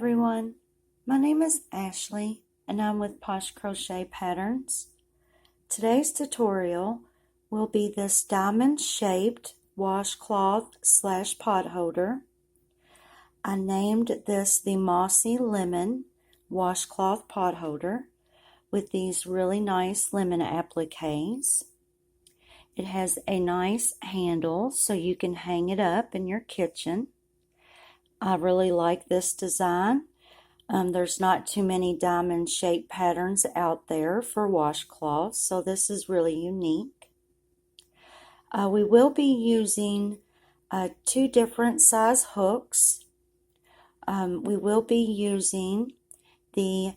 everyone, my name is Ashley and I'm with Posh Crochet Patterns. Today's tutorial will be this diamond shaped washcloth / pot holder. I named this the Mossy Lemon Washcloth Pot Holder with these really nice lemon appliques. It has a nice handle so you can hang it up in your kitchen. I really like this design. There's not too many diamond shaped patterns out there for washcloths, so this is really unique. We will be using 2 different size hooks. We will be using the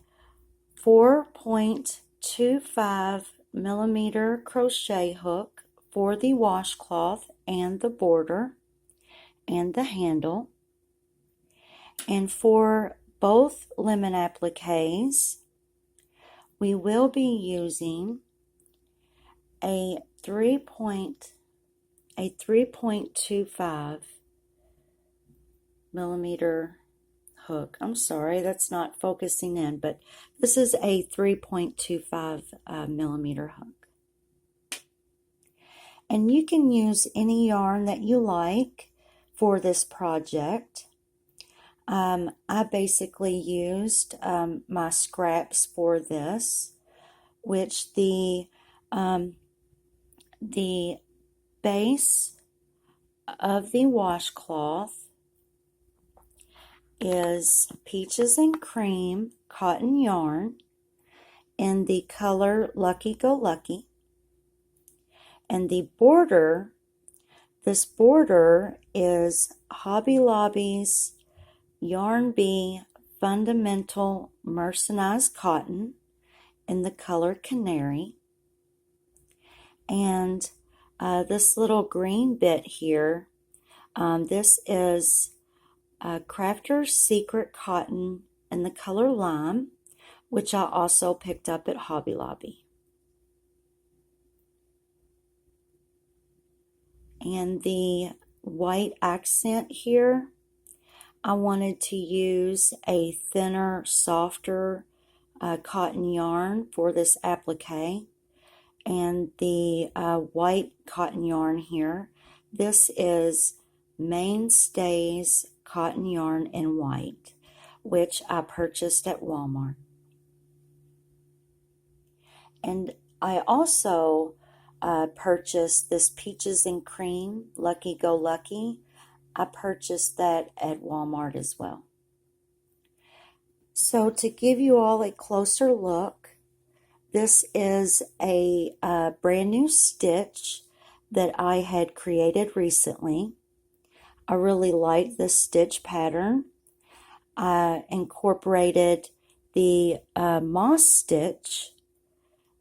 4.25 millimeter crochet hook for the washcloth and the border and the handle. And for both lemon appliques, we will be using a 3.25 millimeter hook. I'm sorry, that's not focusing in, but this is a 3.25 millimeter hook. And you can use any yarn that you like for this project. I basically used my scraps for this, which the base of the washcloth is Peaches and Cream cotton yarn in the color Lucky Go Lucky. And the border, this border is Hobby Lobby's Yarn Bee Fundamental Mercerized Cotton in the color Canary. And this little green bit here, this is Crafter's Secret Cotton in the color Lime, which I also picked up at Hobby Lobby. And the white accent here, I wanted to use a thinner, softer cotton yarn for this applique. And the white cotton yarn here, this is Mainstays cotton yarn in white, which I purchased at Walmart. And I also purchased this Peaches and Cream Lucky Go Lucky. I purchased that at Walmart as well. So to give you all a closer look, this is a brand new stitch that I had created recently. I really like this stitch pattern. I incorporated the moss stitch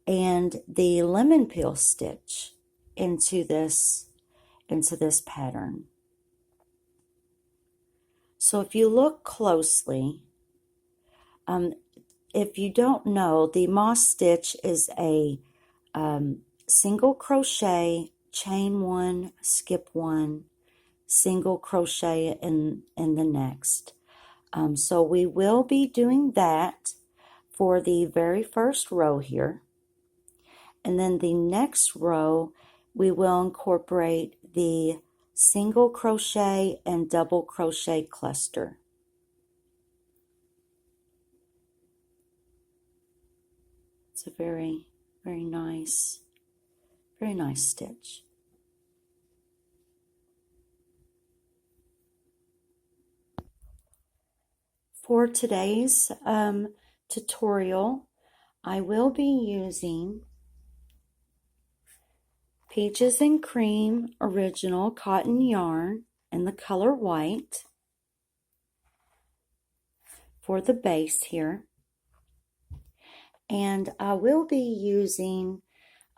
and the lemon peel stitch into this pattern. So if you look closely, if you don't know, the moss stitch is a single crochet, chain 1, skip 1, single crochet in the next. So we will be doing that for the very first row here. And then the next row, we will incorporate the single crochet and double crochet cluster. It's a very, very nice stitch. For today's tutorial, I will be using Peaches and Cream Original Cotton Yarn in the color white for the base here. And I will be using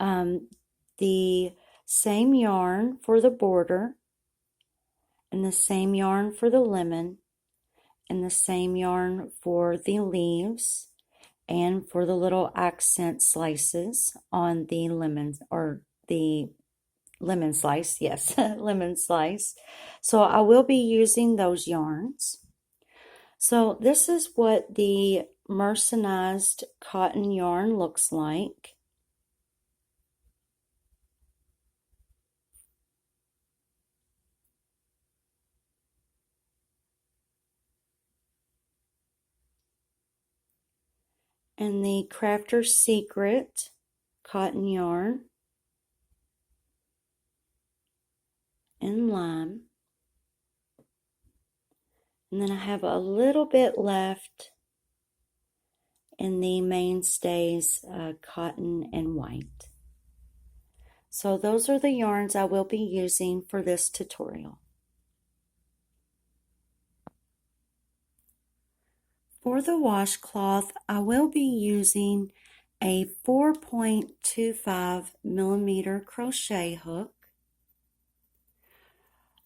the same yarn for the border and the same yarn for the lemon and the same yarn for the leaves and for the little accent slices on the lemon, or the lemon slice, yes, lemon slice. So I will be using those yarns. So this is what the mercerized cotton yarn looks like. And the Crafter's Secret cotton yarn in lime. And then I have a little bit left in the Mainstays cotton and white. So those are the yarns I will be using for this tutorial. For the washcloth, I will be using a 4.25 millimeter crochet hook,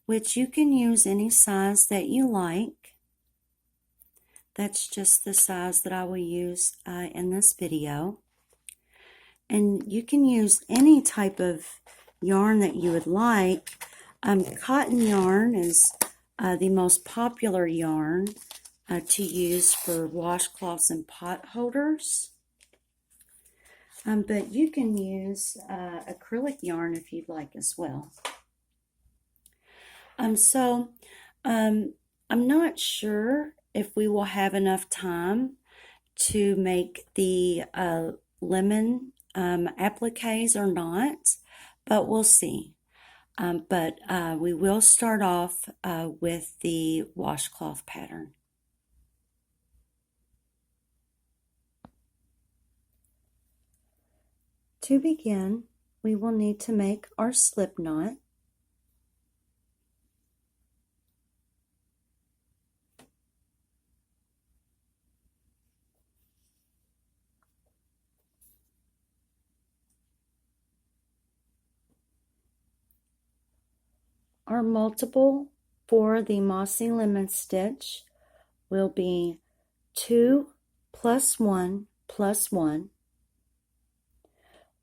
which you can use any size that you like. That's just the size that I will use in this video. And you can use any type of yarn that you would like. Cotton yarn is the most popular yarn to use for washcloths and pot holders. But you can use acrylic yarn if you'd like as well. I'm not sure if we will have enough time to make the lemon appliques or not, but we'll see. But we will start off with the washcloth pattern. To begin, we will need to make our slip knot. Our multiple for the Mossy Lemon Stitch will be 2 plus 1 plus 1.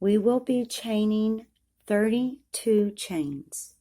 We will be chaining 32 chains.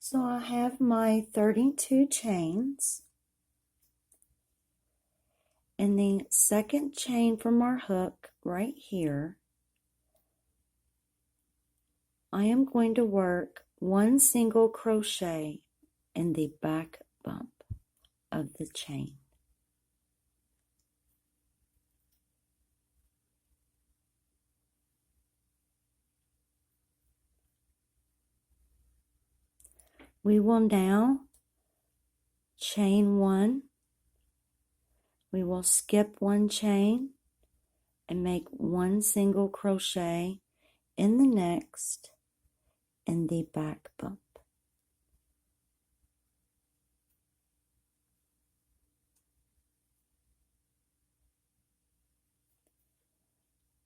So I have my 32 chains. In the second chain from our hook right here, I am going to work one single crochet in the back bump of the chain. We will now chain 1. We will skip 1 chain and make 1 single crochet in the next in the back bump.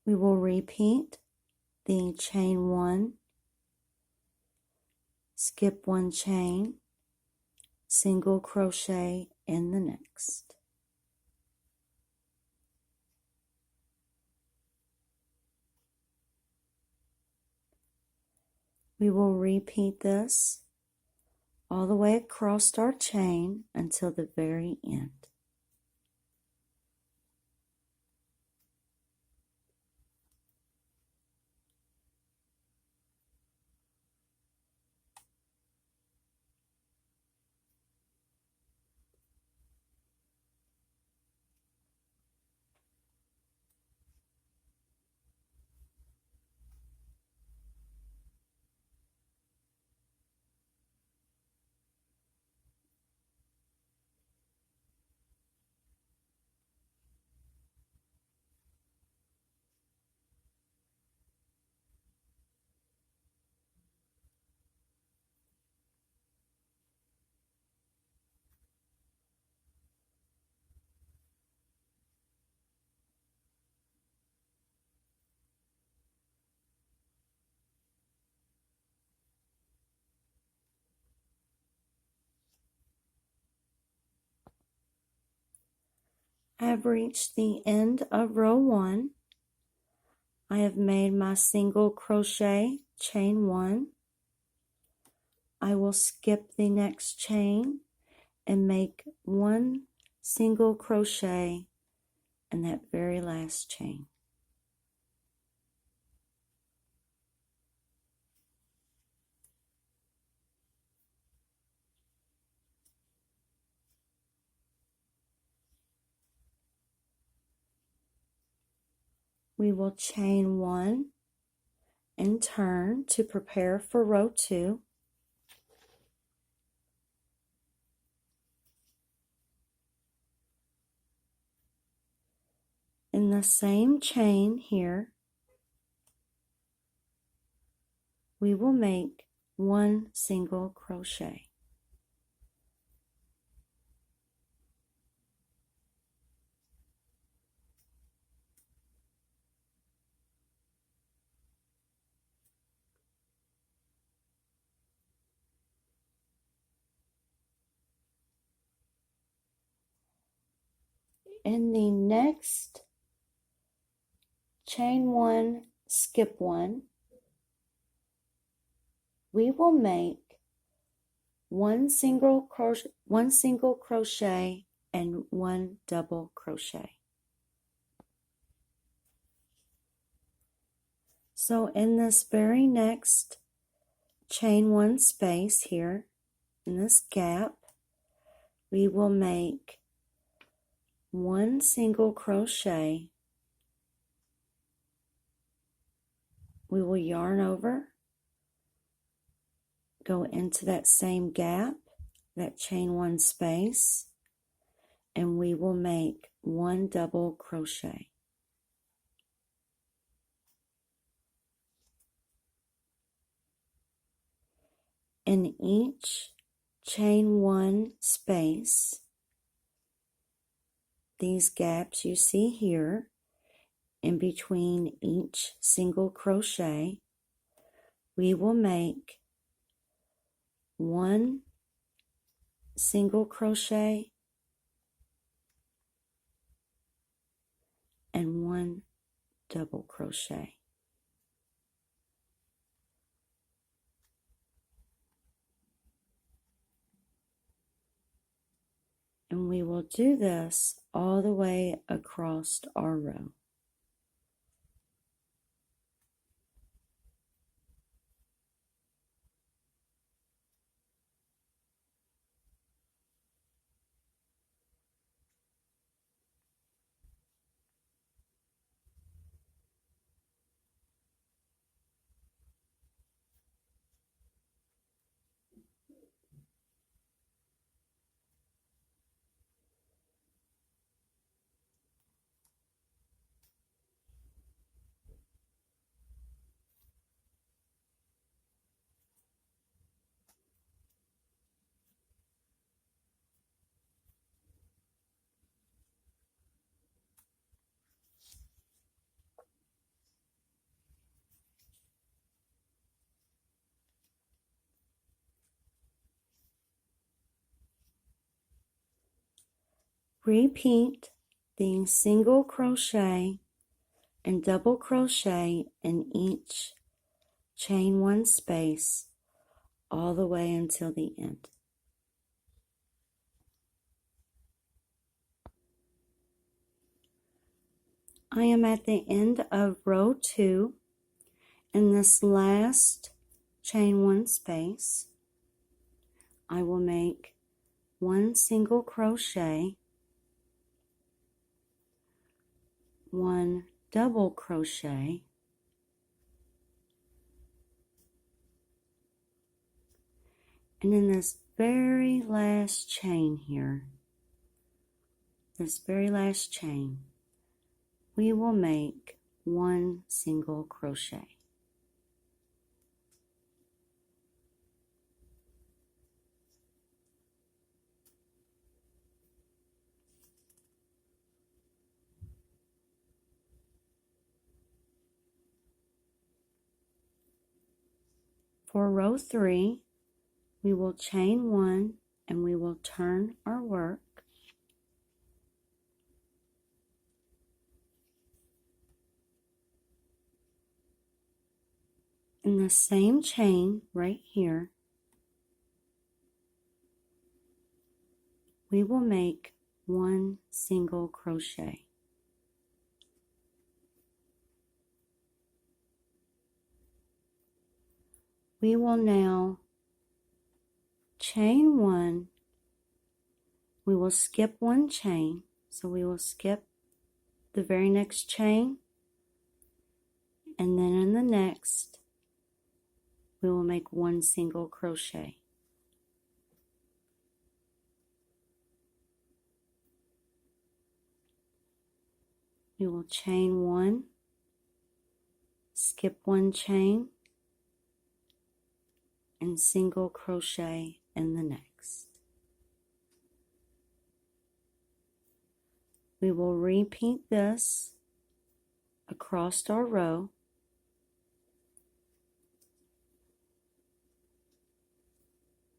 We will repeat the chain 1, skip 1 chain, single crochet in the next. We will repeat this all the way across our chain until the very end. I have reached the end of row 1. I have made my single crochet, chain 1. I will skip the next chain and make 1 single crochet in that very last chain. We will chain 1 and turn to prepare for row 2. In the same chain here, we will make 1 single crochet. In the next chain 1, skip 1, we will make 1 single crochet and 1 double crochet. So in this very next chain 1 space here, in this gap, we will make 1 single crochet. We will yarn over, go into that same gap, that chain 1 space, and we will make 1 double crochet. In each chain 1 space, these gaps you see here, in between each single crochet, we will make 1 single crochet and 1 double crochet. And we will do this all the way across our row. Repeat the single crochet and double crochet in each chain 1 space all the way until the end. I am at the end of row 2. In this last chain 1 space, I will make 1 single crochet, 1 double crochet, and in this very last chain here, this very last chain, we will make 1 single crochet. For row 3, we will chain 1 and we will turn our work. In the same chain right here, we will make one single crochet. We will now chain one. We will skip one chain, so we will skip the very next chain, and then in the next we will make one single crochet. We will chain one, skip one chain, and single crochet in the next. We will repeat this across our row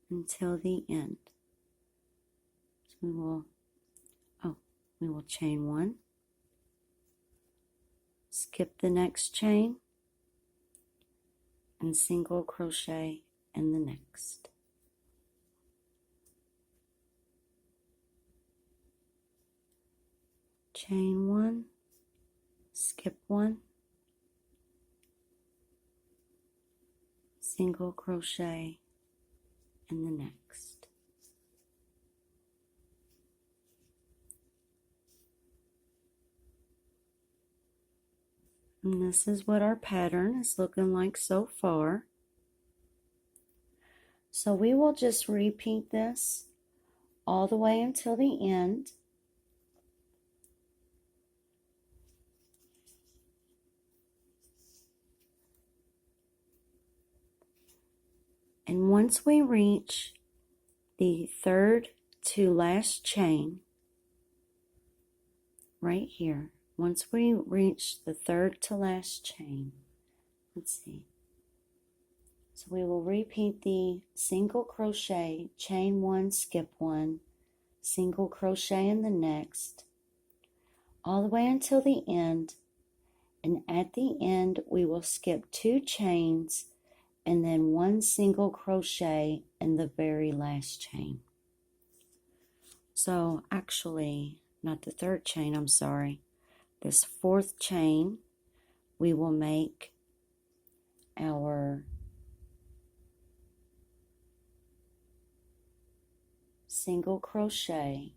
until the end. So we will chain one, skip the next chain, and single crochet in the next. Chain one, skip one, single crochet in the next. And this is what our pattern is looking like so far. So we will just repeat this all the way until the end. And once we reach the third to last chain, right here, once we reach the third to last chain, let's see. So we will repeat the single crochet, chain one, skip one, single crochet in the next, all the way until the end. And at the end, we will skip two chains and then one single crochet in the very last chain. So actually, not the third chain, I'm sorry. This fourth chain, we will make our single crochet,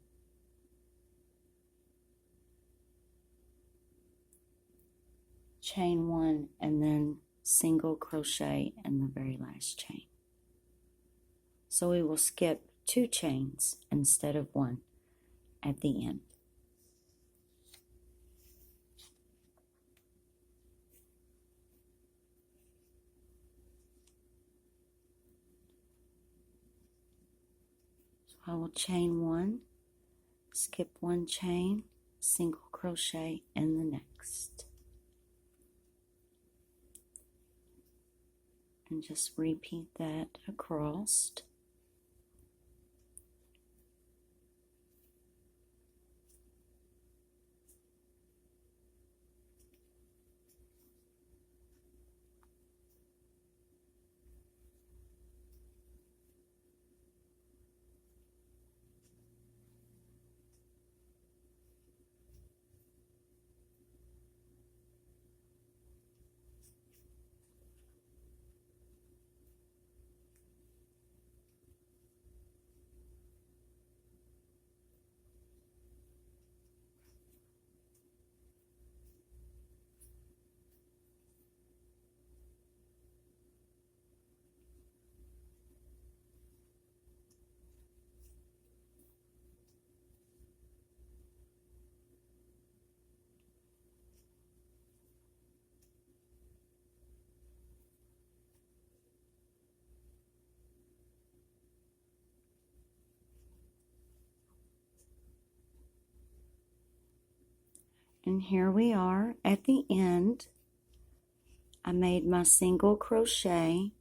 chain one, and then single crochet in the very last chain. So we will skip two chains instead of one at the end. So I will chain one, skip one chain, single crochet in the next. And just repeat that across. And here we are at the end. I made my single crochet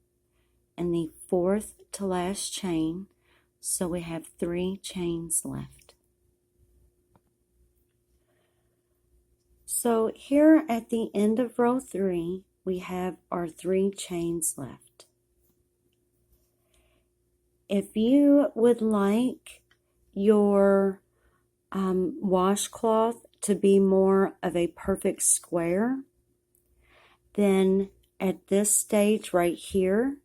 in the fourth to last chain, so we have 3 chains left. So here at the end of row 3, we have our 3 chains left. If you would like your washcloth to be more of a perfect square, then at this stage right here,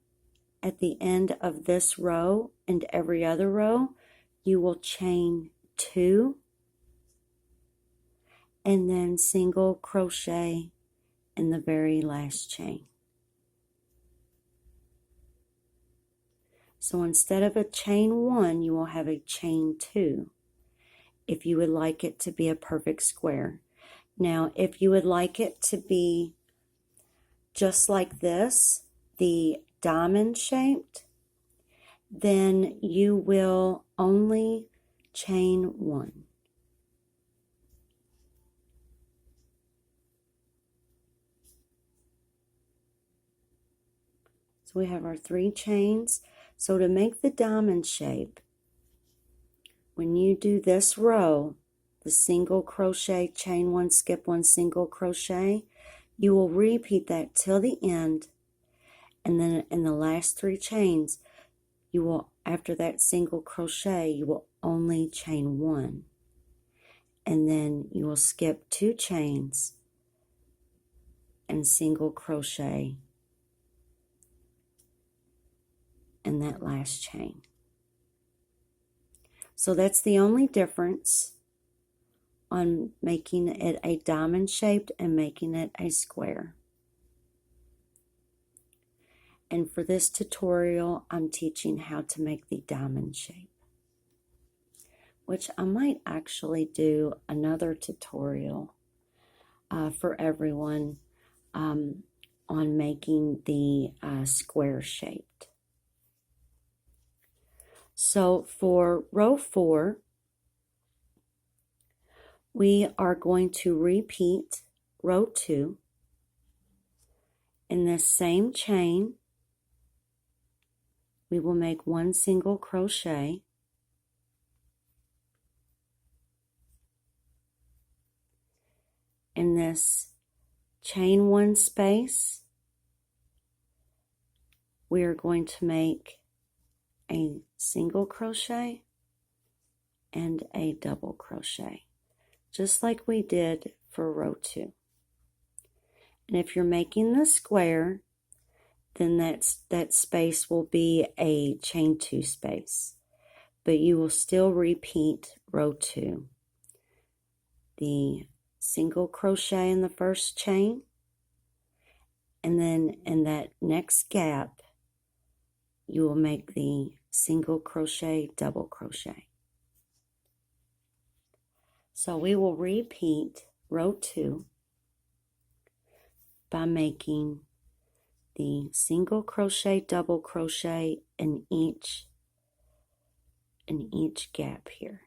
at the end of this row and every other row, you will chain 2 and then single crochet in the very last chain. So instead of a chain 1, you will have a chain 2 if you would like it to be a perfect square. Now, if you would like it to be just like this, the diamond shaped, then you will only chain 1. So we have our 3 chains. So to make the diamond shape, when you do this row, the single crochet, chain 1, skip 1, single crochet, you will repeat that till the end, and then in the last 3 chains, you will, after that single crochet, you will only chain 1, and then you will skip 2 chains and single crochet in that last chain. So that's the only difference on making it a diamond shaped and making it a square. And for this tutorial, I'm teaching how to make the diamond shape, which I might actually do another tutorial for everyone on making the square shaped. So for row 4, we are going to repeat row 2 in this same chain. We will make 1 single crochet, in this chain 1 space. We are going to make a single crochet and a double crochet, just like we did for row 2. And if you're making the square, then that space will be a chain 2 space, but you will still repeat row 2. The single crochet in the first chain, and then in that next gap, you will make the single crochet, double crochet. So we will repeat row 2 by making the single crochet, double crochet in each gap here.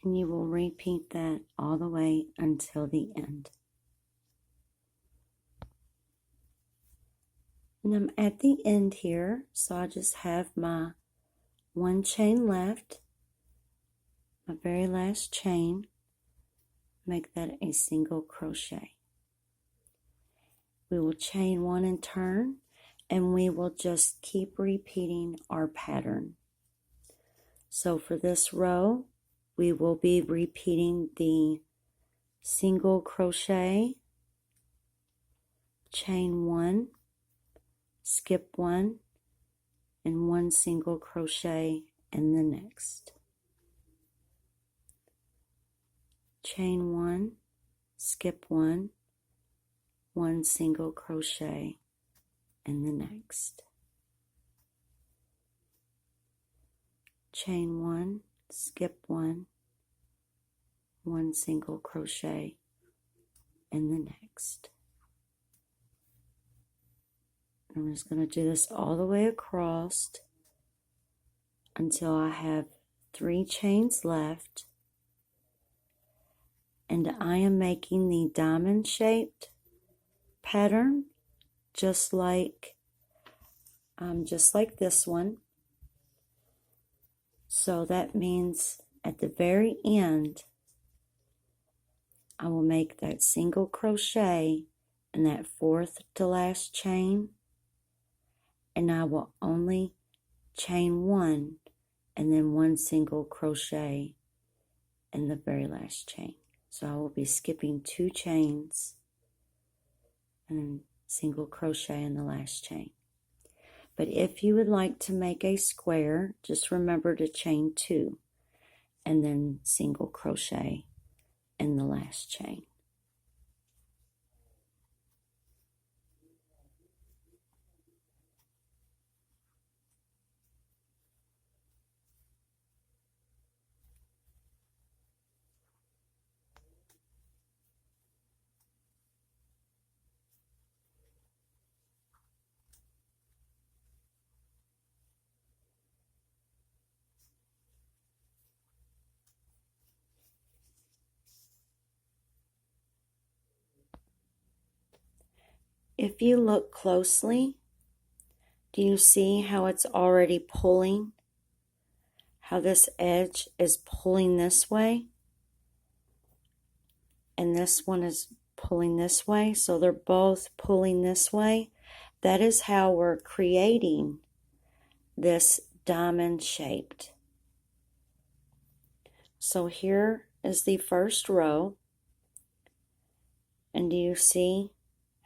And you will repeat that all the way until the end. And I'm at the end here, so I just have my 1 chain left, my very last chain. Make that a single crochet. We will chain 1 and turn, and we will just keep repeating our pattern. So for this row, we will be repeating the single crochet, chain 1, skip 1, and 1 single crochet in the next. Chain 1, skip 1, 1 single crochet in the next. Chain 1, skip 1, 1 single crochet in the next. I'm just going to do this all the way across until I have 3 chains left, and I am making the diamond shaped pattern just like this one. So that means at the very end I will make that single crochet in that 4th to last chain, and I will only chain 1 and then 1 single crochet in the very last chain. So I will be skipping 2 chains and single crochet in the last chain. But if you would like to make a square, just remember to chain 2 and then single crochet in the last chain. If you look closely, do you see how it's already pulling? How this edge is pulling this way? And this one is pulling this way. So they're both pulling this way. That is how we're creating this diamond shaped. So here is the first row. And do you see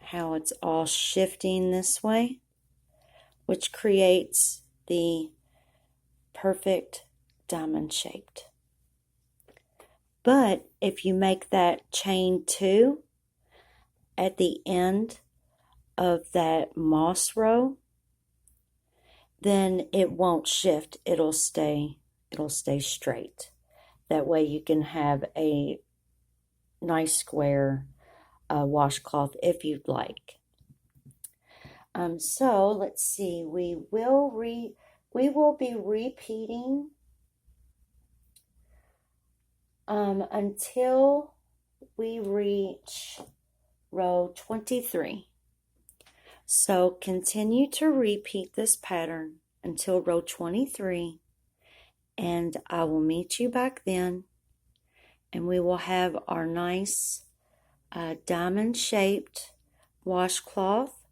how it's all shifting this way, which creates the perfect diamond shaped. But if you make that chain 2 at the end of that moss row, then it won't shift. It'll stay straight. That way you can have a nice square washcloth if you'd like. So let's see. We will be repeating until we reach row 23. So continue to repeat this pattern until row 23, and I will meet you back then, and we will have our nice diamond shaped washcloth,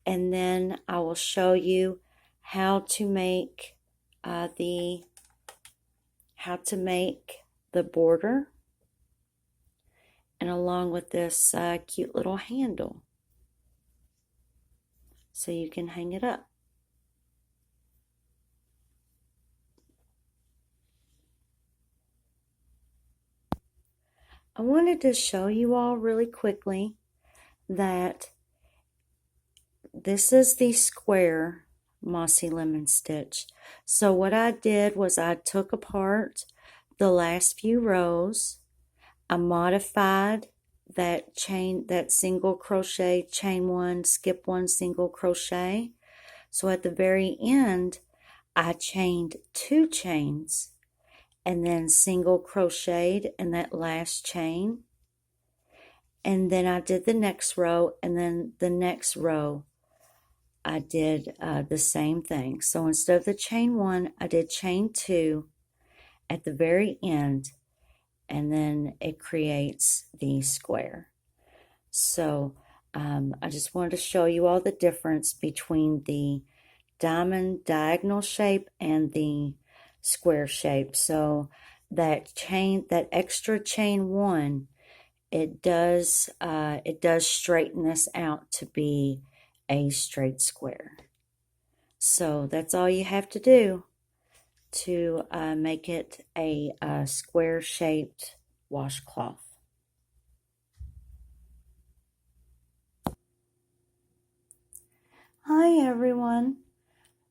and then I will show you how to make the border, and along with this cute little handle so you can hang it up. I wanted to show you all really quickly that this is the square Mossy Lemon Stitch. So what I did was I took apart the last few rows. I modified that chain, that single crochet, chain 1, skip 1 single crochet. So at the very end, I chained 2 chains and then single crocheted in that last chain. And then I did the next row, and then the next row I did the same thing. So instead of the chain 1, I did chain 2 at the very end, and then it creates the square. So I just wanted to show you all the difference between the diamond diagonal shape and the square shape. So that extra chain 1 it does straighten this out to be a straight square. So that's all you have to do to make it a square shaped washcloth. Hi everyone.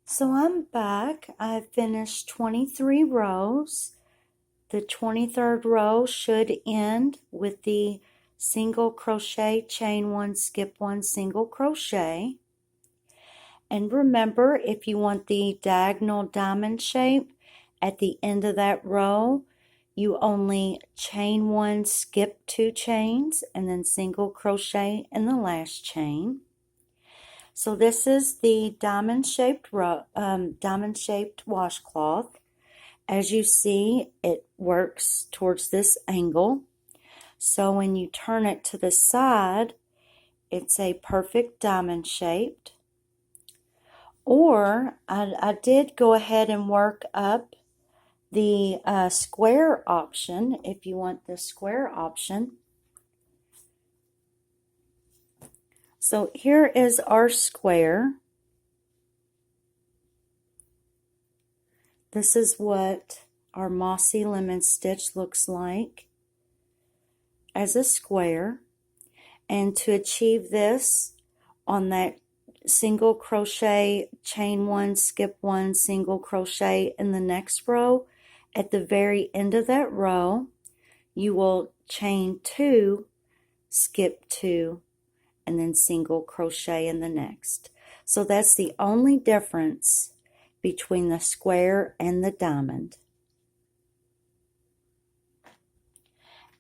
So I'm back. I've finished 23 rows. The 23rd row should end with the single crochet, chain one, skip one, single crochet. And remember, if you want the diagonal diamond shape at the end of that row, you only chain one, skip two chains, and then single crochet in the last chain. So this is the diamond-shaped washcloth. As you see, it works towards this angle. So when you turn it to the side, it's a perfect diamond shaped. Or I did go ahead and work up the square option if you want the square option. So here is our square. This is what our Mossy Lemon Stitch looks like as a square. And to achieve this, on that single crochet, chain one, skip one, single crochet in the next row, at the very end of that row, you will chain two, skip two, and then single crochet in the next. So that's the only difference between the square and the diamond.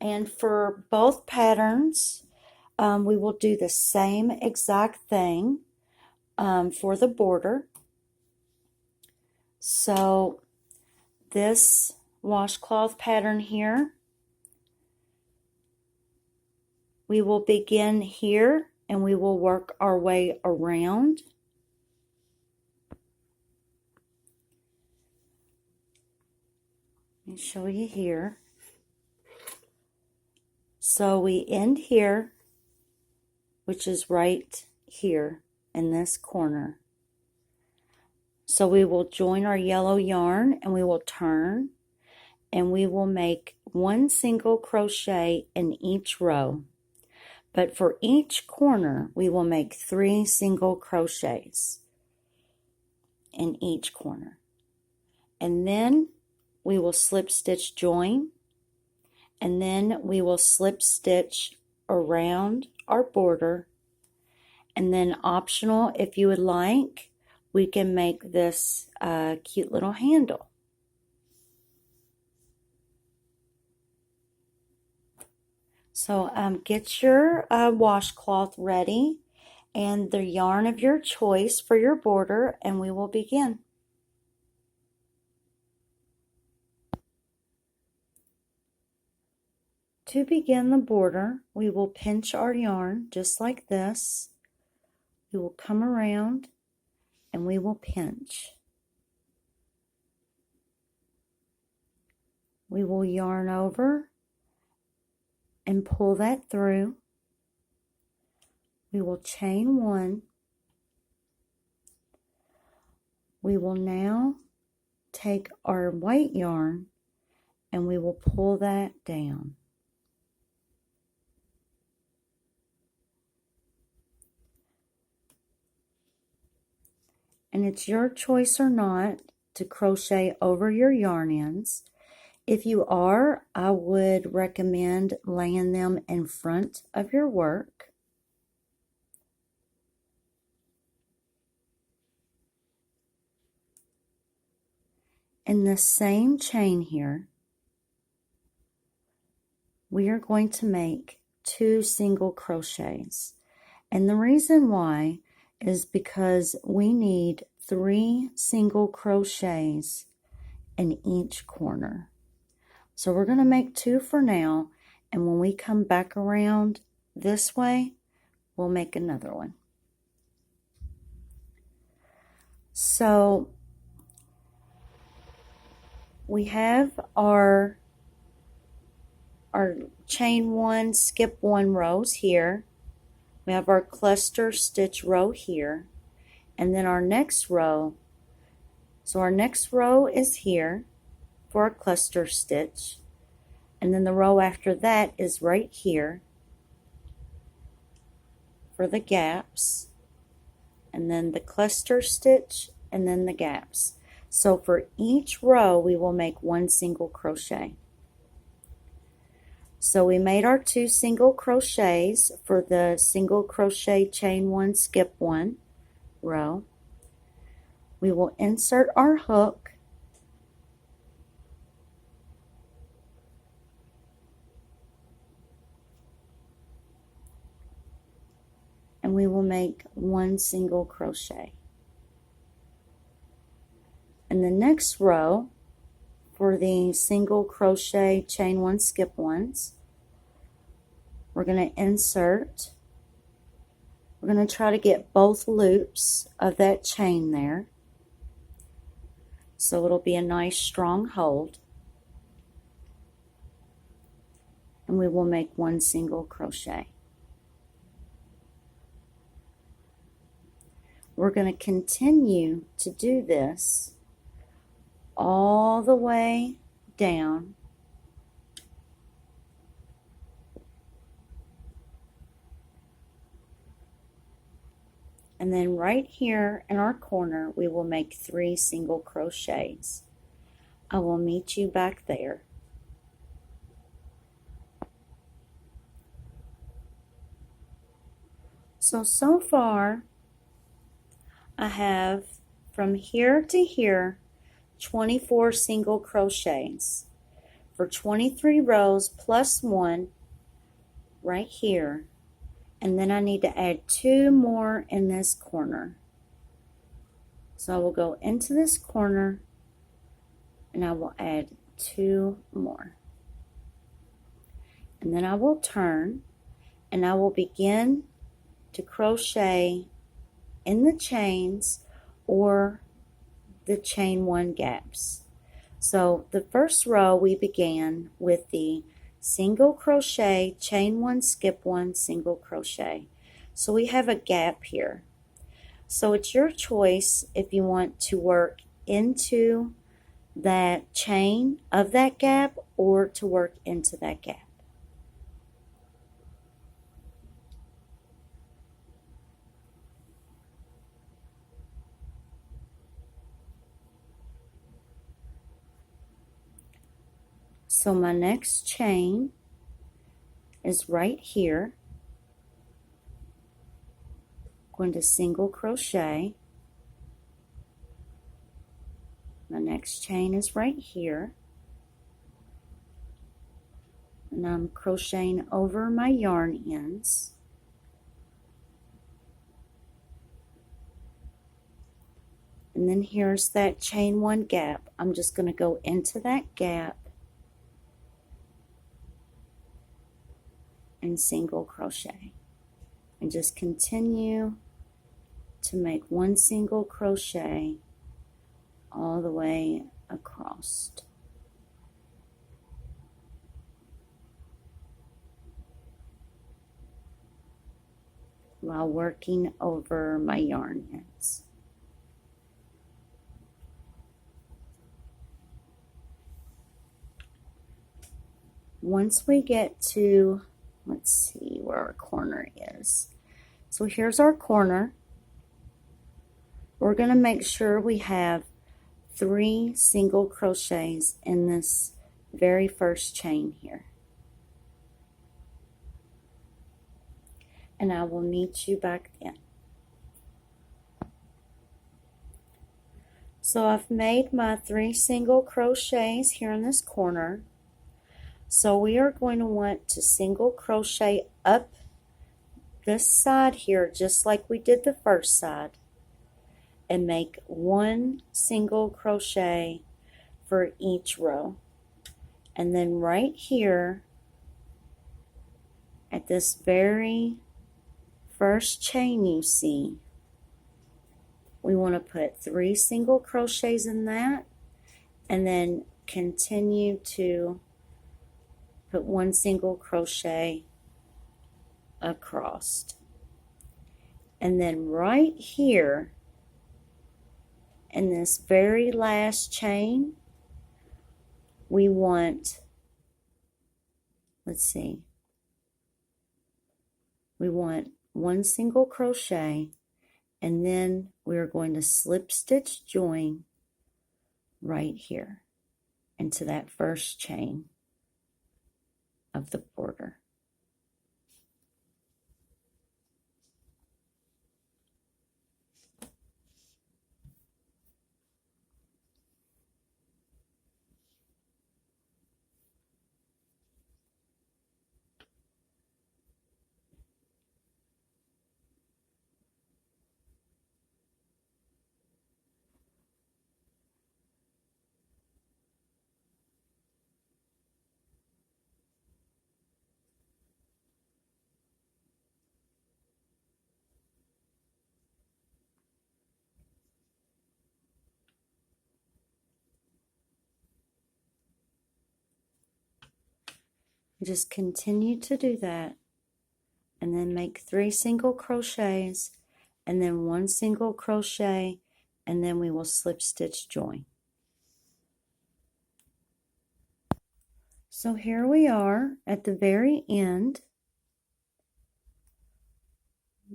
And for both patterns, we will do the same exact thing for the border. So this washcloth pattern here, we will begin here and we will work our way around. Let me show you here. So we end here, which is right here in this corner. So we will join our yellow yarn and we will turn and we will make one single crochet in each row. But for each corner, we will make 3 single crochets in each corner. And then we will slip stitch join, and then we will slip stitch around our border. And then optional, if you would like, we can make this cute little handle. So get your washcloth ready and the yarn of your choice for your border, and we will begin. To begin the border, we will pinch our yarn just like this. We will come around and we will pinch. We will yarn over and pull that through. We will chain one. We will now take our white yarn and we will pull that down. And it's your choice or not to crochet over your yarn ends. If you are, I would recommend laying them in front of your work. In the same chain here, we are going to make 2 single crochets. And the reason why is because we need 3 single crochets in each corner. So we're going to make 2 for now, and when we come back around this way, we'll make another one. So we have our our chain 1, skip 1 rows here. We have our cluster stitch row here, and then our next row. So our next row is here for a cluster stitch, and then the row after that is right here for the gaps, and then the cluster stitch, and then the gaps. So for each row we will make 1 single crochet. So we made our 2 single crochets for the single crochet chain 1 skip 1 row. We will insert our hook and we will make 1 single crochet. In the next row, for the single crochet chain 1 skip 1s, we're going to insert. We're going to try to get both loops of that chain there, so it'll be a nice strong hold, and we will make 1 single crochet. We're going to continue to do this all the way down and then right here in our corner we will make 3 single crochets. I will meet you back there. So far I have from here to here 24 single crochets for 23 rows plus 1 right here, and then I need to add 2 more in this corner. So I will go into this corner and I will add 2 more, and then I will turn and I will begin to crochet in the chains or the chain 1 gaps. So the first row we began with the single crochet, chain 1, skip 1, single crochet. So we have a gap here. So it's your choice if you want to work into that chain of that gap or to work into that gap. So my next chain is right here. I'm going to single crochet. My next chain is right here. And I'm crocheting over my yarn ends. And then here's that chain 1 gap. I'm just going to go into that gap and single crochet, and just continue to make 1 single crochet all the way across while working over my yarn ends. Once we get to, let's see where our corner is. So here's our corner. We're going to make sure we have 3 single crochets in this very first chain here. And I will meet you back then. So I've made my 3 single crochets here in this corner. So we are going to want to single crochet up this side here just like we did the first side, and make 1 single crochet for each row. And then right here at this very first chain you see, we want to put 3 single crochets in that, and then continue to put one single crochet across. And then right here in this very last chain, we want, let's see, we want one single crochet, and then we're going to slip stitch join right here into that first chain of the border. Just continue to do that, and then make 3 single crochets, and then 1 single crochet, and then we will slip stitch join. So here we are at the very end.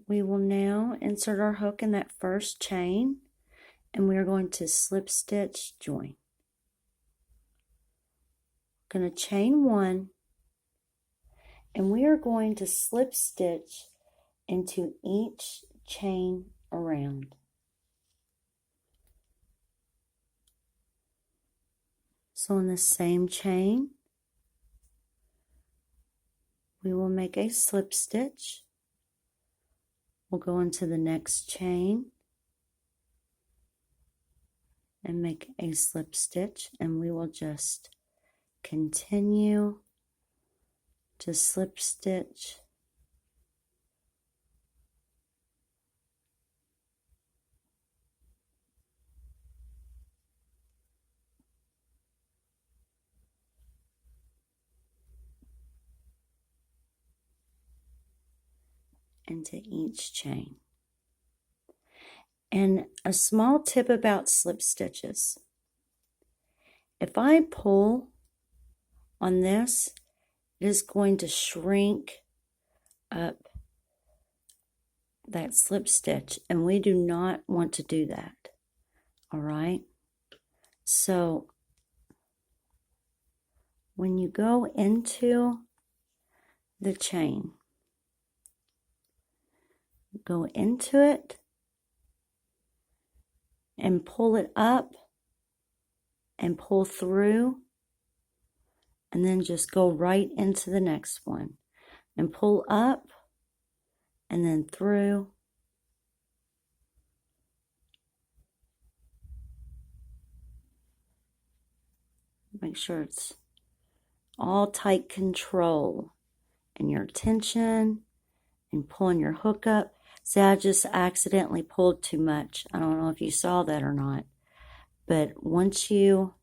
We will now insert our hook in that first chain, and we are going to slip stitch join. Going to chain 1, and we are going to slip stitch into each chain around. So in the same chain, we will make a slip stitch. We'll go into the next chain and make a slip stitch, and we will just continue to slip stitch into each chain. And a small tip about slip stitches: if I pull on this, it is going to shrink up that slip stitch, and we do not want to do that. All right, so when you go into the chain, go into it and pull it up and pull through, and then just go right into the next one and pull up and then through. Make sure it's all tight control and your tension and pulling your hook up. See, I just accidentally pulled too much. I don't know if you saw that or not, but once you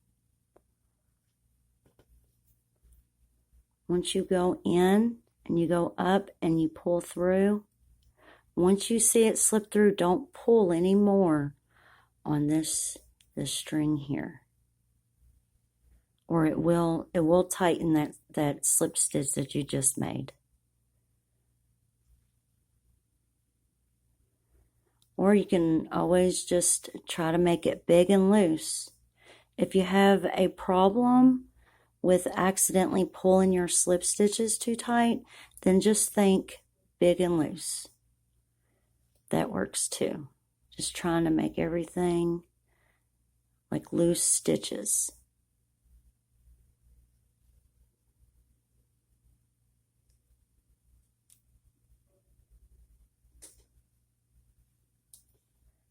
go in and you go up and you pull through, once you see it slip through, don't pull anymore on this string here, or it will tighten that slip stitch that you just made. Or you can always just try to make it big and loose. If you have a problem with accidentally pulling your slip stitches too tight, then just think big and loose. That works too. Just trying to make everything like loose stitches.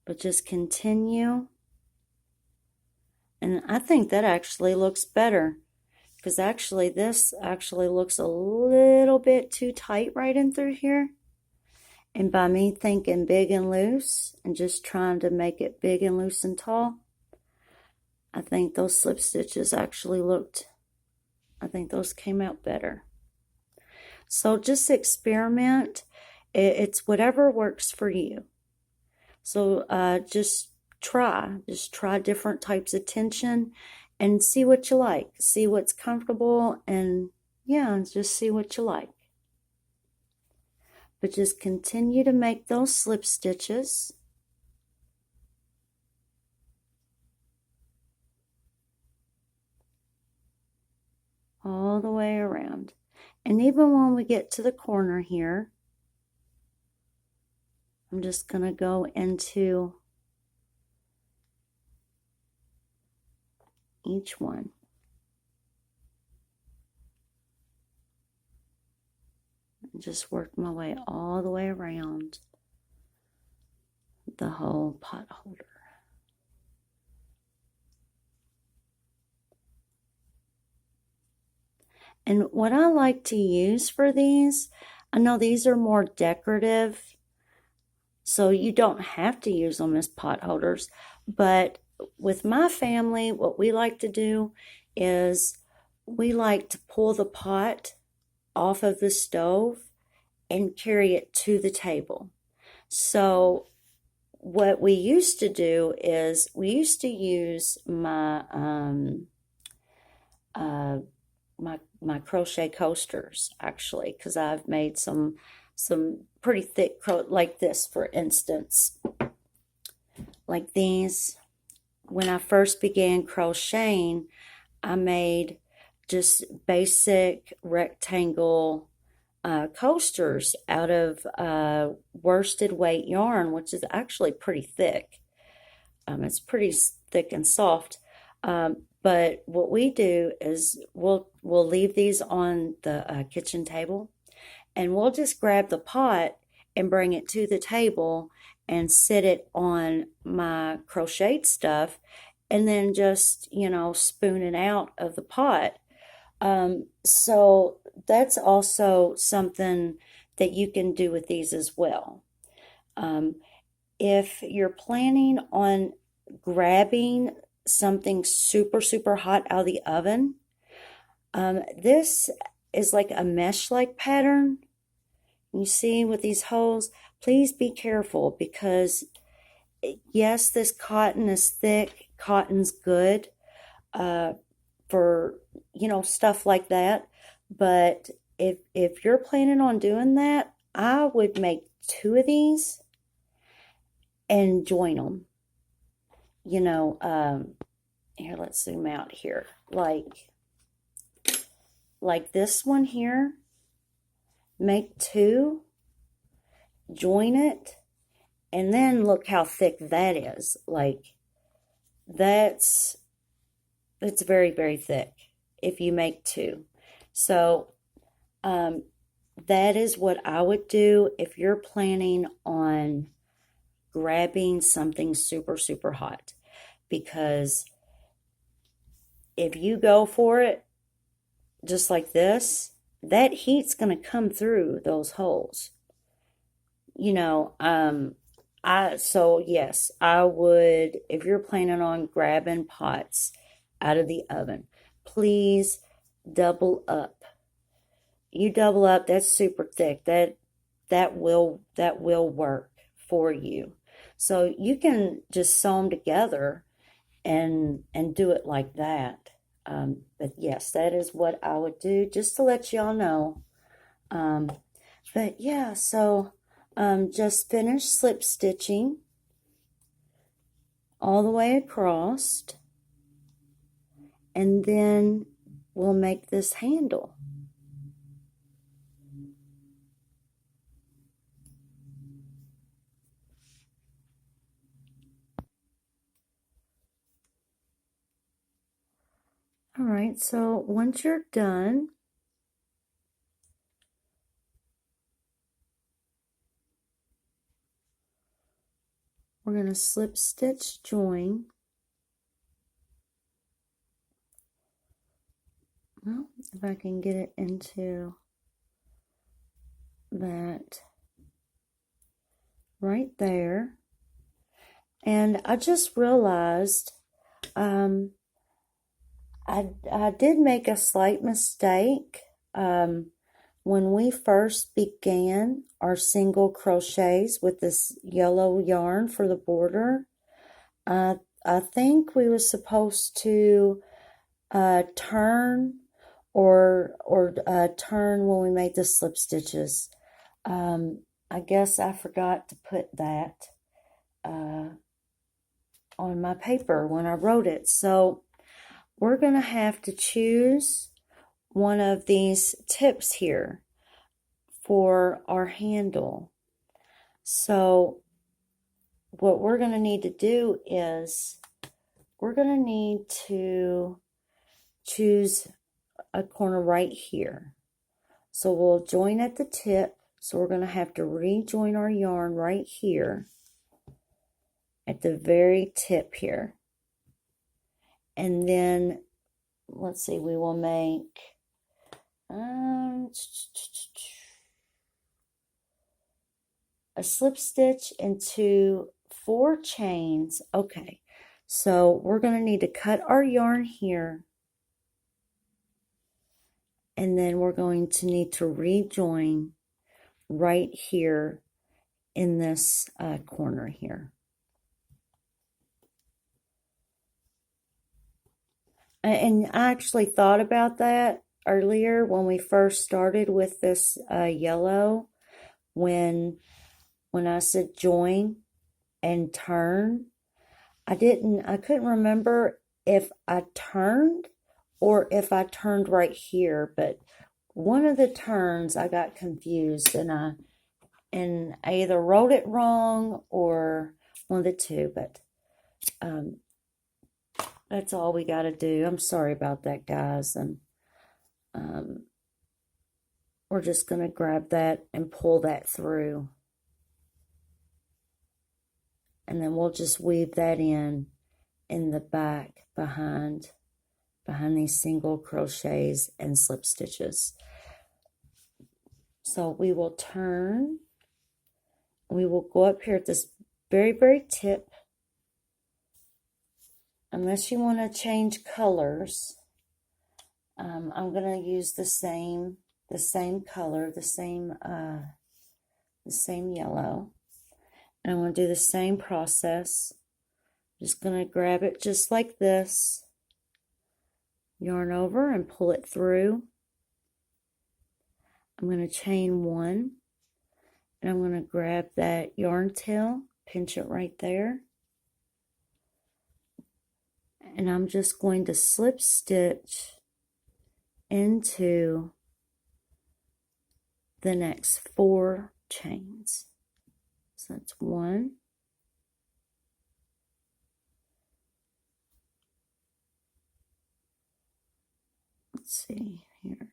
But just continue. And I think that actually looks better, because actually this actually looks a little bit too tight right in through here. And by me thinking big and loose and just trying to make it big and loose and tall, I think those slip stitches actually looked I think those came out better. So just experiment. It's whatever works for you. So just try different types of tension and see what you like. See what's comfortable, and yeah, just see what you like. But just continue to make those slip stitches. All the way around. And even when we get to the corner here, I'm just going to go into each one. And just work my way all the way around the whole pot holder. And what I like to use for these, I know these are more decorative, so you don't have to use them as pot holders, but with my family, what we like to do is we like to pull the pot off of the stove and carry it to the table. So what we used to do is we used to use my my crochet coasters, actually, because I've made some pretty thick like this, for instance, like these. When I first began crocheting, I made just basic rectangle coasters out of worsted weight yarn, which is actually pretty thick. It's pretty thick and soft. But what we do is we'll leave these on the kitchen table, and we'll just grab the pot and bring it to the table and sit it on my crocheted stuff, and then just, you know, spoon it out of the pot. So that's also something that you can do with these as well. If you're planning on grabbing something super, super hot out of the oven, this is like a mesh-like pattern. You see with these holes, please be careful, because yes, this cotton is thick. Cotton's good for, you know, stuff like that. But if you're planning on doing that, I would make 2 of these and join them. You know, here, let's zoom out here. Like this one here, make 2, join it, and then look how thick that is. Like, it's very, very thick if you make 2. So that is what I would do if you're planning on grabbing something super, super hot, because if you go for it just like this, that heat's going to come through those holes. You know, so yes, I would, if you're planning on grabbing pots out of the oven, please double up. You double up, that's super thick. That will work for you. So you can just sew them together and do it like that. But yes, that is what I would do, just to let y'all know. But yeah, so just finish slip stitching all the way across, and then we'll make this handle. All right, so once you're done, we're going to slip stitch join. Well, if I can get it into that right there. And I just realized I did make a slight mistake. When we first began our single crochets with this yellow yarn for the border, I think we were supposed to turn or turn when we made the slip stitches. I guess I forgot to put that on my paper when I wrote it. So we're going to have to choose one of these tips here for our handle. So what we're going to need to do is we're going to need to choose a corner right here. So we'll join at the tip. So we're going to have to rejoin our yarn right here at the very tip here. And then, let's see, we will make a slip stitch into 4 chains. Okay, so we're going to need to cut our yarn here. And then we're going to need to rejoin right here in this corner here. And I actually thought about that earlier when we first started with this yellow, when I said join and turn. I couldn't remember if I turned or if I turned right here, but one of the turns I got confused and I either wrote it wrong or one of the two, but that's all we got to do. I'm sorry about that, guys, and we're just going to grab that and pull that through, and then we'll just weave that in the back behind these single crochets and slip stitches. So we will turn, we will go up here at this very, very tip. Unless you want to change colors, I'm going to use the same color, the same yellow. And I'm going to do the same process. Just going to grab it just like this, yarn over and pull it through. I'm going to chain 1, and I'm going to grab that yarn tail, pinch it right there. And I'm just going to slip stitch into the next 4 chains. So that's 1, let's see here.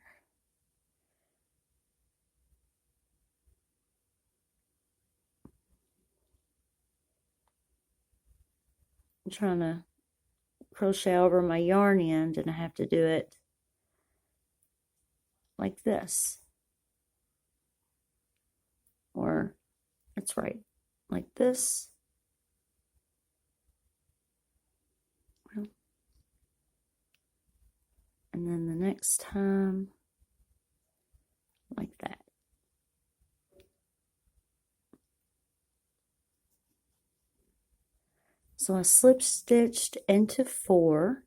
I'm trying to crochet over my yarn end, and I have to do it like this, or that's right, like this, and then the next time like that. So I slip stitched into 4.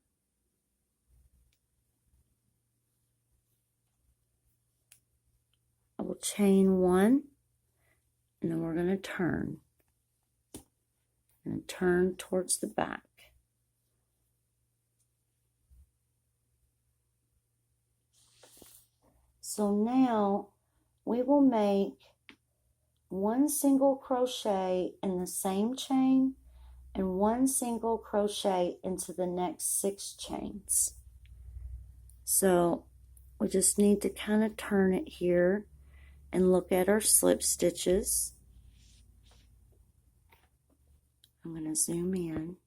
I will chain 1, and then we're going to turn and turn towards the back. So now we will make 1 single crochet in the same chain and 1 single crochet into the next 6 chains. So we just need to kind of turn it here and look at our slip stitches. I'm going to zoom in.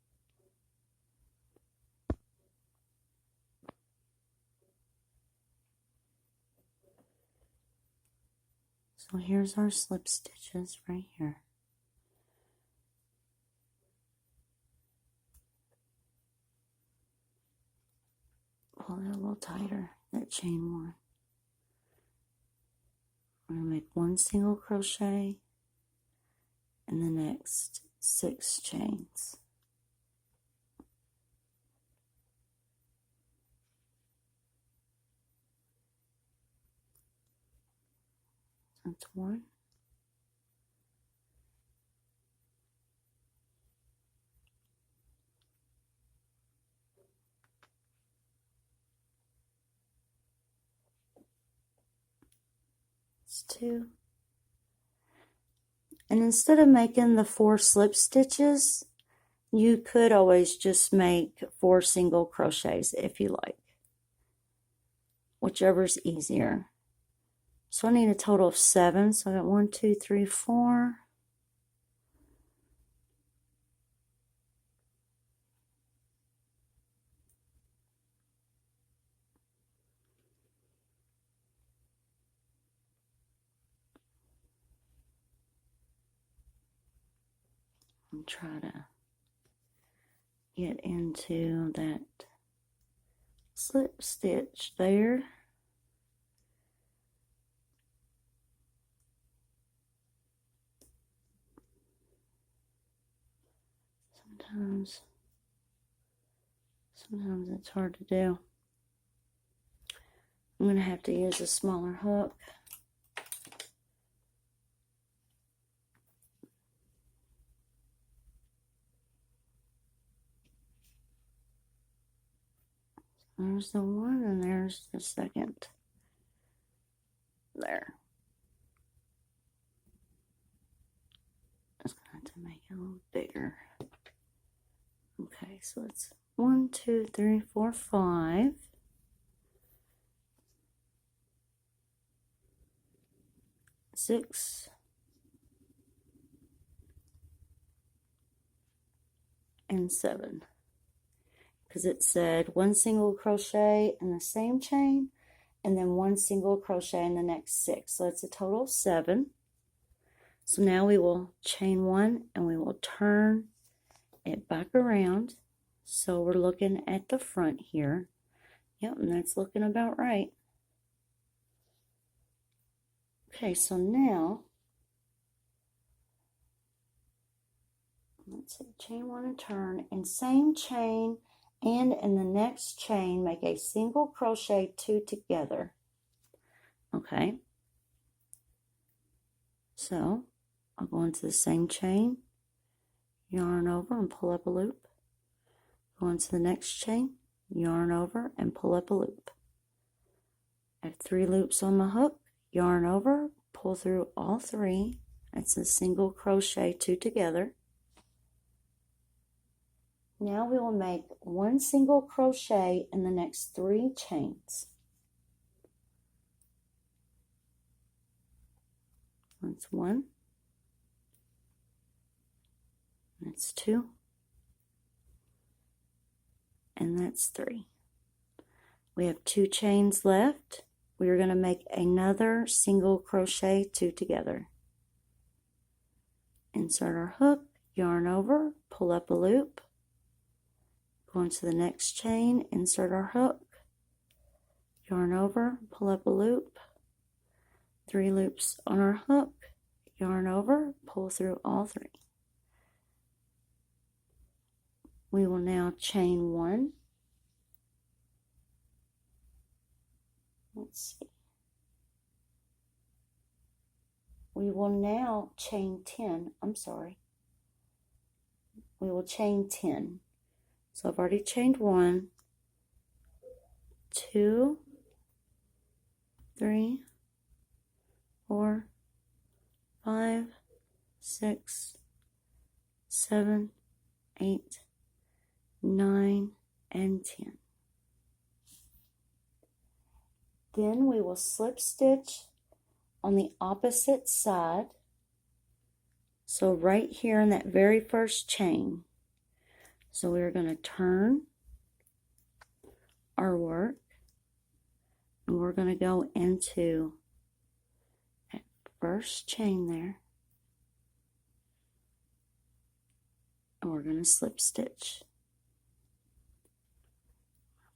So here's our slip stitches right here. little tighter, that chain one. We're going to make 1 single crochet in the next 6 chains. That's 1. It's 2. And instead of making the 4 slip stitches, you could always just make 4 single crochets if you like, whichever's easier. So I need a total of 7. So I got 1, 2, 3, 4. And try to get into that slip stitch there. Sometimes it's hard to do. I'm going to have to use a smaller hook. There's the one and there's the second. There. Just going to have to make it a little bigger. Okay, so it's 1, 2, 3, 4, 5. 6. And 7. Because it said 1 single crochet in the same chain and then 1 single crochet in the next 6. So it's a total of 7. So now we will chain 1 and we will turn it back around. So we're looking at the front here. Yep, and that's looking about right. Okay, so now, let's see, chain 1 and turn, and same chain, and in the next chain, make a single crochet 2 together. Okay, so I'll go into the same chain, yarn over and pull up a loop. Go into the next chain, yarn over and pull up a loop. I have 3 loops on my hook, yarn over, pull through all 3. That's a single crochet 2 together. Now we will make 1 single crochet in the next 3 chains. That's 1. That's 2. And that's 3. We have 2 chains left. We are going to make another single crochet 2 together. Insert our hook, yarn over, pull up a loop. Go into the next chain, insert our hook, yarn over, pull up a loop. 3 loops on our hook, yarn over, pull through all 3. We will now chain 1. Let's see. We will now chain 10. We will chain 10. So I've already chained 1, 2, 3, 4, 5, 6, 7, 8, 9, and 10. Then we will slip stitch on the opposite side. So right here in that very first chain. So we're going to turn our work and we're going to go into that first chain there. And we're going to slip stitch.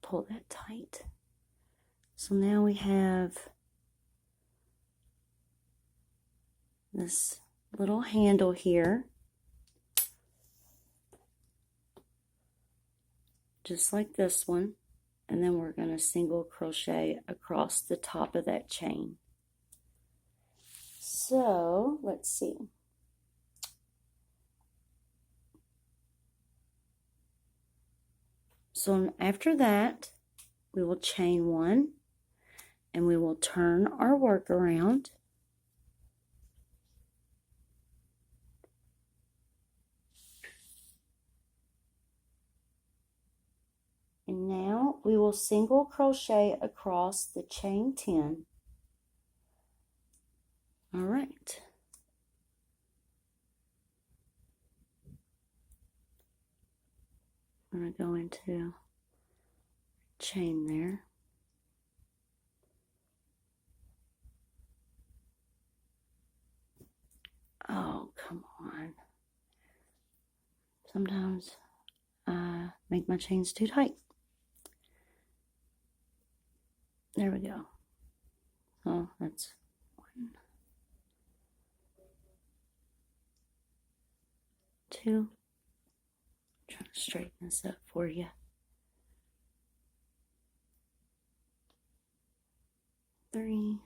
Pull that tight. So now we have this little handle here, just like this one, and then we're going to single crochet across the top of that chain. So let's see. So after that, we will chain one and we will turn our work around. And now we will single crochet across the chain 10. All right. I'm going to go into chain there. Oh, come on. Sometimes I make my chains too tight. There we go. Oh, that's 1, 2. I'm trying to straighten this up for you. 3.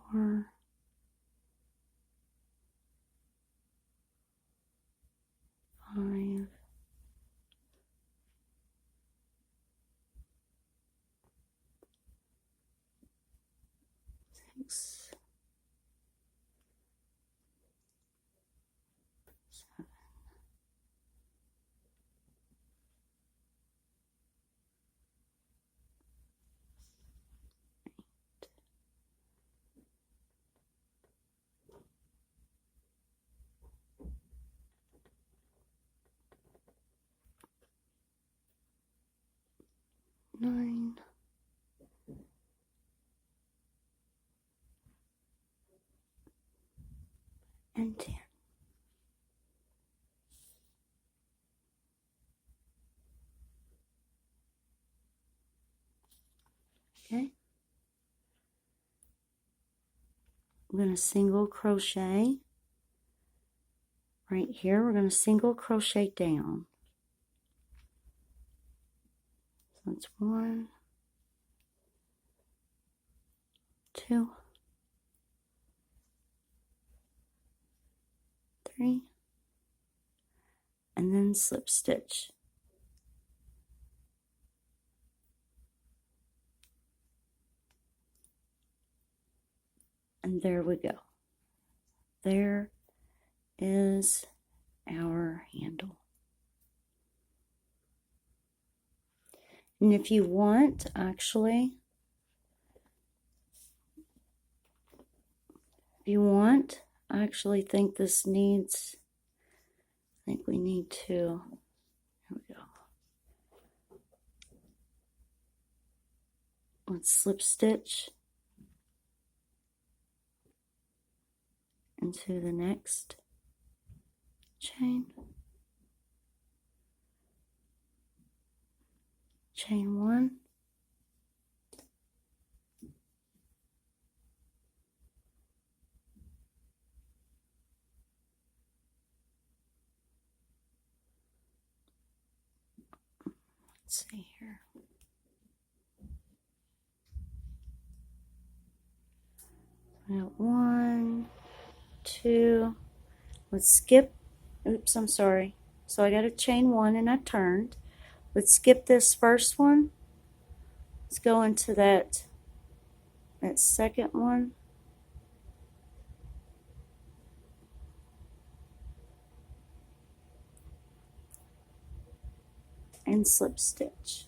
4. 5. 6. 7. 9. And 10. Okay. I'm going to single crochet right here. We're going to single crochet down. So that's 1, 2, 3, and then slip stitch. And there we go. There is our handle. And if you want, actually, I actually think this needs, I think we need to, here we go. Let's slip stitch into the next chain. Chain 1. Let's see here. I got 1, 2. Let's skip. Oops, I'm sorry. So I got a chain 1 and I turned. Let's skip this first one. Let's go into that second one. And slip stitch.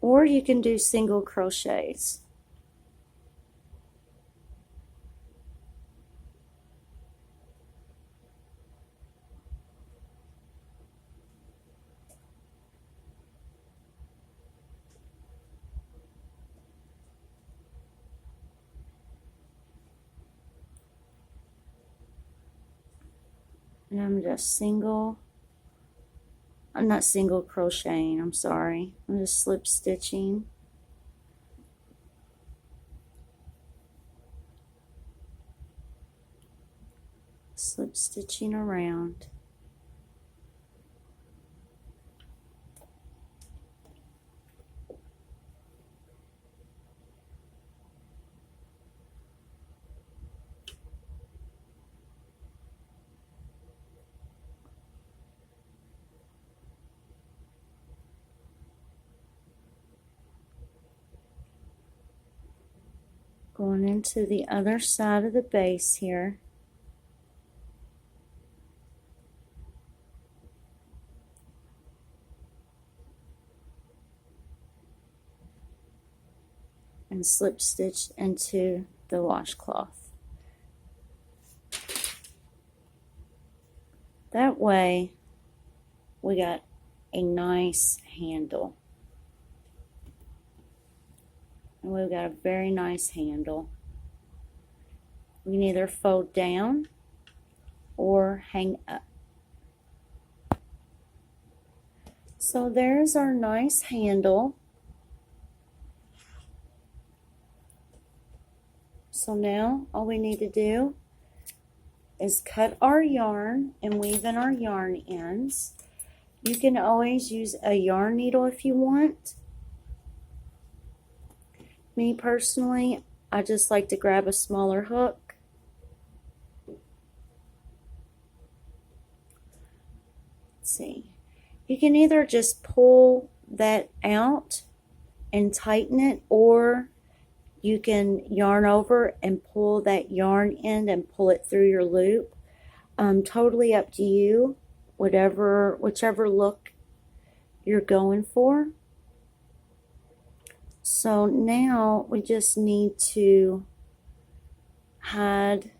Or you can do single crochets. And I'm not single crocheting, I'm sorry. I'm just slip stitching. Slip stitching around. Going into the other side of the base here. And slip stitch into the washcloth. That way we got a nice handle. And we've got a very nice handle. We can either fold down or hang up. So there's our nice handle. So now all we need to do is cut our yarn and weave in our yarn ends. You can always use a yarn needle if you want. Me personally, I just like to grab a smaller hook. Let's see. You can either just pull that out and tighten it, or you can yarn over and pull that yarn end and pull it through your loop. Totally up to you, whichever look you're going for. So now we just need to hide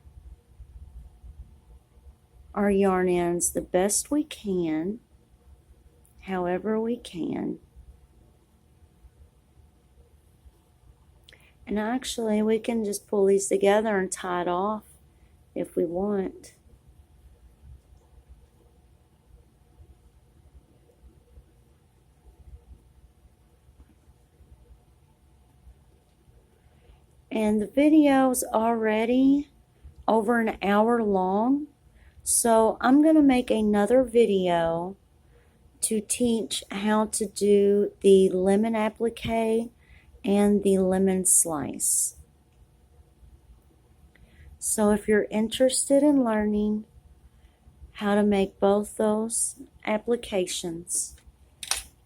our yarn ends the best we can, however we can. And actually we can just pull these together and tie it off if we want. And the video's already over an hour long, so I'm going to make another video to teach how to do the lemon applique and the lemon slice. So if you're interested in learning how to make both those applications,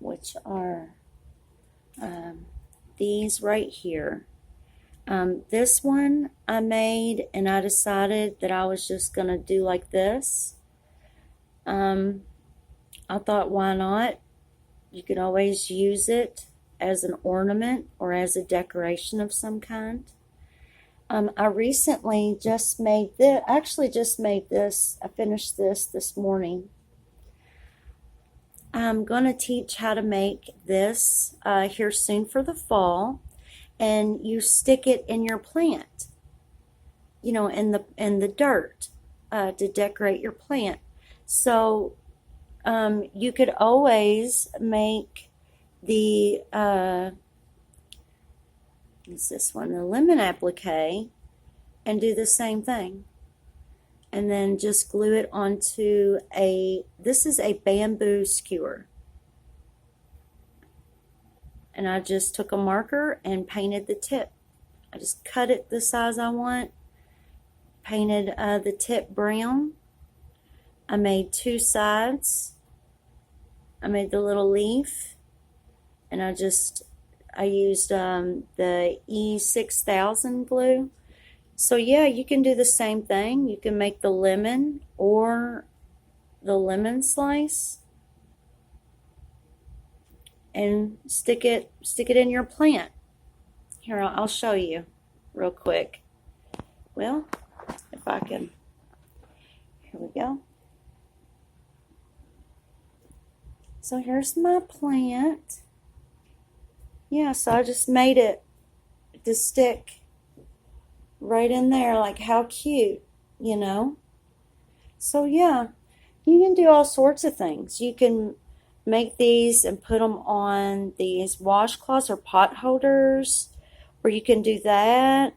which are these right here. This one I made and I decided that I was just going to do like this. I thought, why not? You could always use it as an ornament or as a decoration of some kind. I recently just made this, I finished this morning. I'm going to teach how to make this here soon for the fall. And you stick it in your plant, you know, in the dirt to decorate your plant. So you could always make the what's this one, the lemon applique, and do the same thing, and then just glue it onto this is a bamboo skewer. And I just took a marker and painted the tip. I just cut it the size I want, painted the tip brown. I made two sides. I made the little leaf, and I used the E6000 glue. So yeah, you can do the same thing. You can make the lemon or the lemon slice and stick it in your plant. Here, I'll show you real quick. Well, if I can, here we go. So here's my plant. Yeah, so I just made it to stick right in there. Like, how cute, you know? So yeah, You can do all sorts of things. You can make these and put them on these washcloths or pot holders, or you can do that,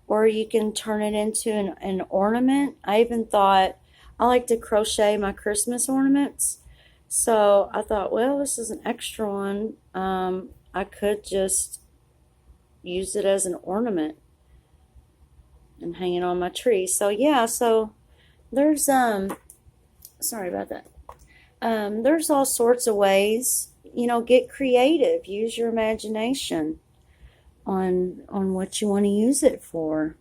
or you can turn it into an ornament. I even thought I like to crochet my Christmas ornaments, so I thought, well, this is an extra one. I could just use it as an ornament and hang it on my tree. So yeah, so there's sorry about that. There's all sorts of ways. You know, get creative. Use your imagination on what you want to use it for.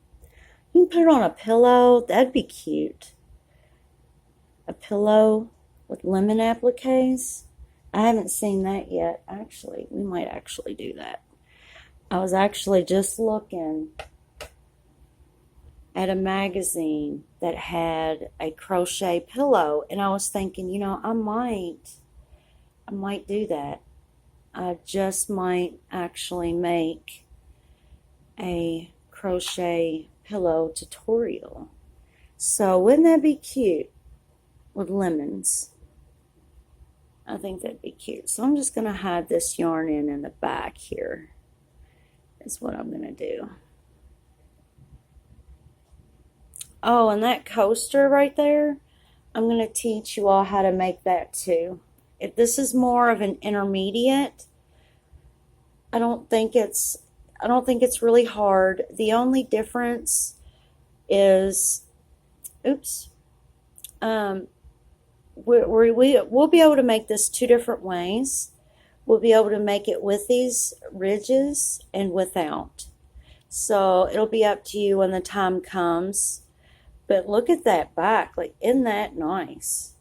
You can put it on a pillow. That'd be cute. A pillow with lemon appliques. I haven't seen that yet. Actually, we might actually do that. I was actually just looking at a magazine that had a crochet pillow, and I was thinking, you know, I might do that. I just might actually make a crochet pillow tutorial. So wouldn't that be cute with lemons? I think that'd be cute. So I'm just going to hide this yarn in the back here. Is what I'm going to do. Oh, and that coaster right there, I'm going to teach you all how to make that too. If this is more of an intermediate, I don't think it's really hard. The only difference is, oops, we'll be able to make this two different ways. We'll be able to make it with these ridges and without. So it'll be up to you when the time comes. But look at that back. Like, isn't that nice?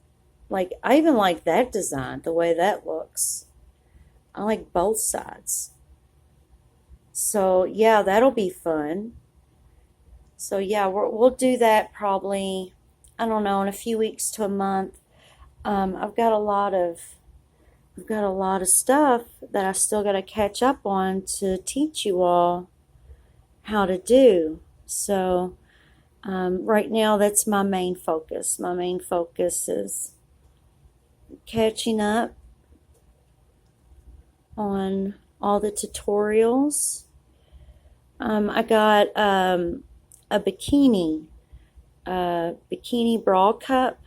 Like, I even like that design, the way that looks. I like both sides. So, yeah, that'll be fun. So, yeah, we'll do that probably, I don't know, in a few weeks to a month. I've got a lot of stuff that I still got to catch up on to teach you all how to do. So, right now, that's my main focus. My main focus is catching up on all the tutorials. I got a bikini bra cup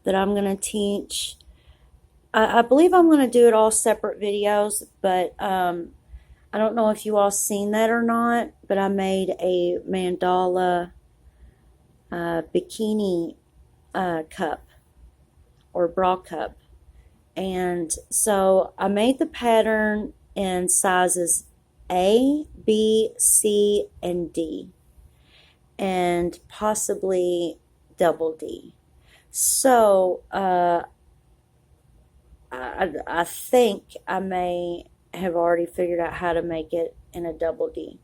that I'm going to teach. I believe I'm going to do it all separate videos, but I don't know if you all seen that or not, but I made a mandala bikini cup or bra cup. And so I made the pattern in sizes A, B, C, and D, and possibly double D. So I think I may have already figured out how to make it in a double D.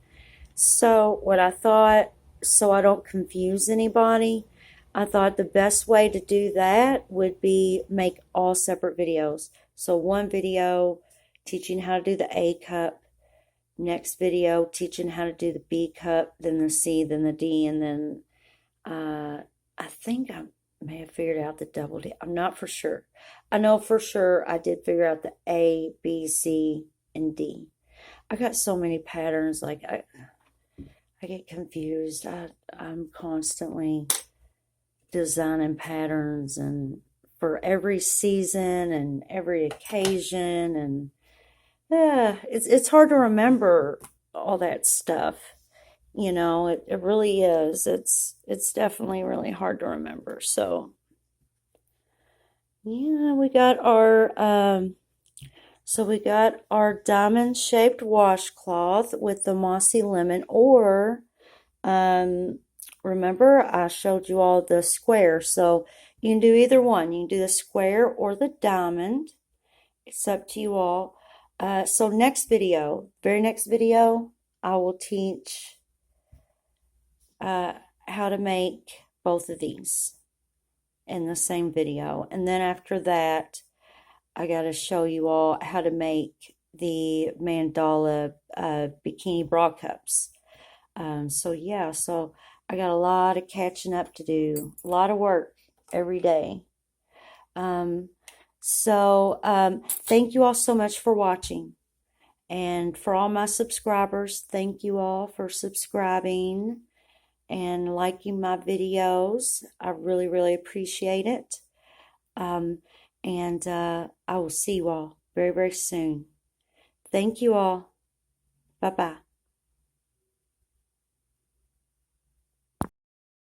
So what I thought, so I don't confuse anybody, I thought the best way to do that would be make all separate videos. So one video teaching how to do the A cup, next video teaching how to do the B cup, then the C, then the D, and then I think I may have figured out the double D. I'm not for sure. I know for sure I did figure out the A, B, C, and D. I got so many patterns, like I get confused. I'm constantly designing patterns and for every season and every occasion, and it's hard to remember all that stuff. You know, it really is. It's definitely really hard to remember. So yeah, we got our diamond shaped washcloth with the mossy lemon, or remember I showed you all the square, so you can do either one. You can do the square or the diamond. It's up to you all. So very next video, I will teach how to make both of these in the same video. And then after that, I got to show you all how to make the mandala bikini bra cups. So yeah, so I got a lot of catching up to do, a lot of work every day. Thank you all so much for watching. And for all my subscribers, thank you all for subscribing and liking my videos. I really, really appreciate it. I will see you all very, very soon. Thank you all. Bye-bye.